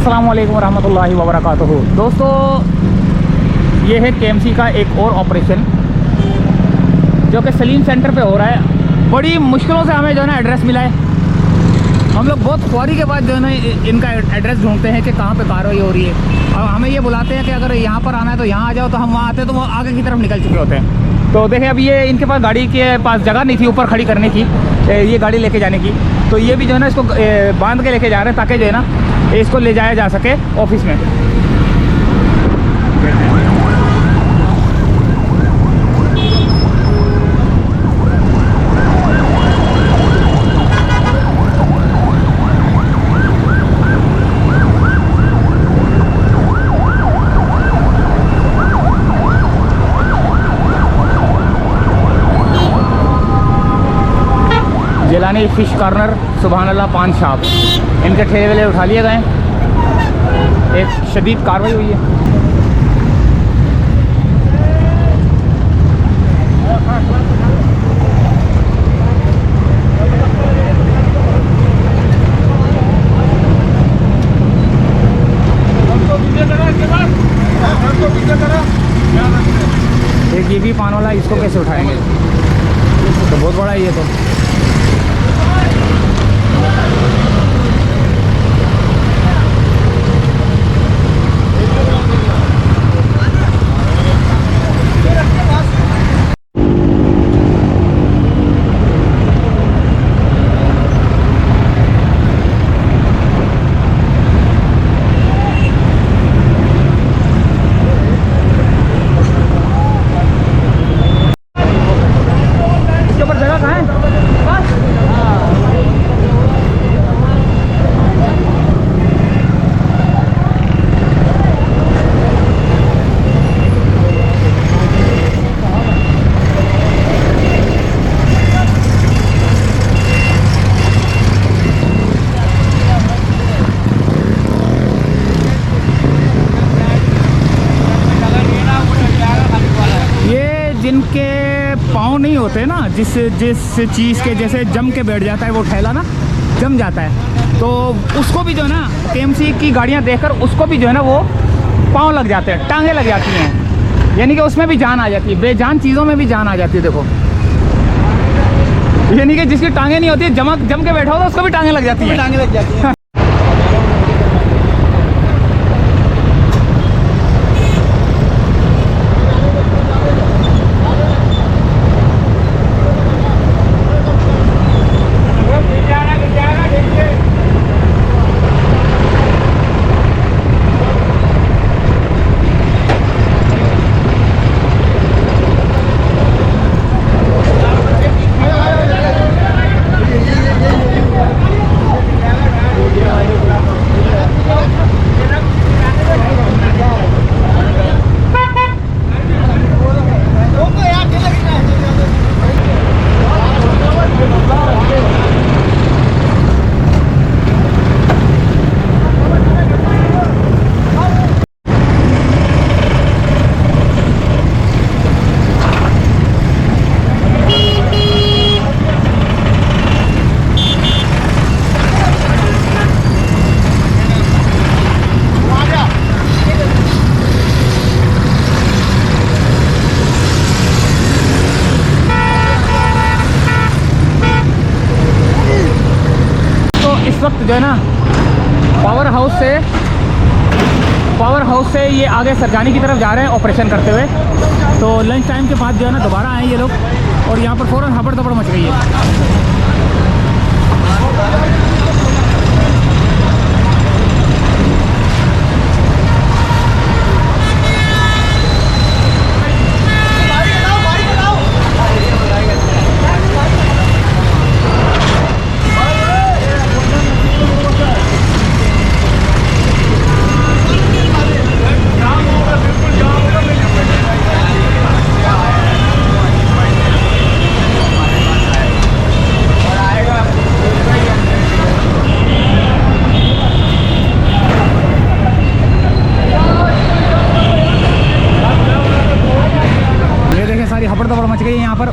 अस्सलामुअलैकुम रहमतुल्लाहि व बरकातुहू। दोस्तों, ये है केएमसी का एक और ऑपरेशन जो कि सलीम सेंटर पे हो रहा है। बड़ी मुश्किलों से हमें जो है ना एड्रेस मिला है। हम लोग बहुत ख्वारी के बाद जो है ना इनका एड्रेस ढूंढते हैं कि कहाँ पे कार्रवाई हो रही है, और हमें ये बुलाते हैं कि अगर यहाँ पर आना है तो यहाँ आ जाओ। तो हम वहाँ आते हैं तो वो आगे की तरफ निकल चुके होते हैं। तो देखें, अभी ये इनके पास गाड़ी के पास जगह नहीं थी ऊपर खड़ी करने की, ये गाड़ी लेके जाने की। तो ये भी जो है ना इसको बांध के लेके जा रहे हैं ताकि जो है ना इसको ले जाया जा सके ऑफिस में। जिलानी फ़िश कॉर्नर, सुभान अल्लाह पान शॉप, इनके ठेले वेले उठा लिए गए। एक शदीद कार्रवाई हुई है। एक ये भी पान वाला, इसको कैसे उठाएंगे? तो बहुत बड़ा है ये तो। जिनके पाँव नहीं होते ना, जिस चीज़ के जैसे जम के बैठ जाता है वो ठेला ना, जम जाता है, तो उसको भी जो है ना केएमसी की गाड़ियां देखकर उसको भी जो है ना वो पाँव लग जाते हैं, टांगें लग जाती हैं। यानी कि उसमें भी जान आ जाती है, बेजान चीज़ों में भी जान आ जाती है। देखो, यानी कि जिसकी टांगें नहीं होती, जम के बैठा हो तो उसको भी टांगें लग जाती हैं। टांगें लग जाती हैं। इस वक्त जो है ना पावर हाउस से ये आगे सरजानी की तरफ जा रहे हैं ऑपरेशन करते हुए। तो लंच टाइम के बाद जो है ना दोबारा आए ये लोग, और यहाँ पर फ़ौरन हबड़ दबड़ मच गई है। हबड़ दबड़ मच गई है यहाँ पर।